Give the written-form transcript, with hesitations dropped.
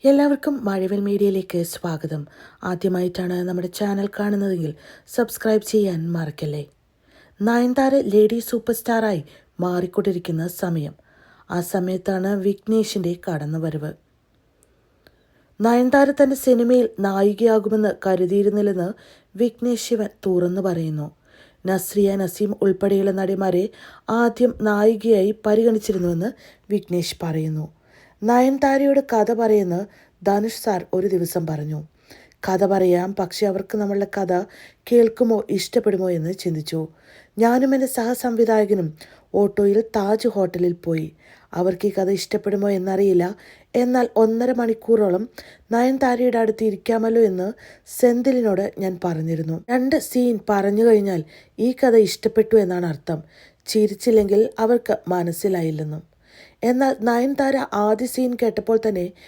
എല്ലാവർക്കും മഴവിൽ മീഡിയയിലേക്ക് സ്വാഗതം. ആദ്യമായിട്ടാണ് നമ്മുടെ ചാനൽ കാണുന്നതെങ്കിൽ സബ്സ്ക്രൈബ് ചെയ്യാൻ മറക്കല്ലേ. നയൻതാര ലേഡി സൂപ്പർ സ്റ്റാറായി മാറിക്കൊണ്ടിരിക്കുന്ന സമയം. ആ സമയത്താണ് വിഘ്നേഷിൻ്റെ കടന്നുവരവ്. നയൻതാര തൻ്റെ സിനിമയിൽ നായികയാകുമെന്ന് കരുതിയിരുന്നില്ലെന്ന് വിഘ്നേഷ് ശിവൻ തുറന്നു പറയുന്നു. നസ്രിയ നസീം ഉൾപ്പെടെയുള്ള നടിമാരെ ആദ്യം നായികയായി പരിഗണിച്ചിരുന്നുവെന്ന് വിഘ്നേഷ് പറയുന്നു. നയൻതാരയുടെ കഥ പറയുന്ന ധനുഷ് സാർ ഒരു ദിവസം പറഞ്ഞു. കഥ പറയാം, പക്ഷെ അവർക്ക് നമ്മളുടെ കഥ കേൾക്കുമോ ഇഷ്ടപ്പെടുമോ എന്ന് ചിന്തിച്ചു. ഞാനും എൻ്റെ സഹസംവിധായകനും ഓട്ടോയിൽ താജ് ഹോട്ടലിൽ പോയി. അവർക്ക് ഈ കഥ ഇഷ്ടപ്പെടുമോ എന്നറിയില്ല, എന്നാൽ 1.5 മണിക്കൂറോളം നയൻതാരയുടെ അടുത്ത് ഇരിക്കാമല്ലോ എന്ന് സെന്തിലിനോട് ഞാൻ പറഞ്ഞിരുന്നു. 2 സീൻ പറഞ്ഞു കഴിഞ്ഞാൽ ഈ കഥ ഇഷ്ടപ്പെട്ടു എന്നാണ് അർത്ഥം. ചിരിച്ചില്ലെങ്കിൽ അവർക്ക് മനസ്സിലായില്ലെന്നും. എന്നാൽ നയൻതാര ആദ്യ സീൻ കേട്ടപ്പോൾ തന്നെ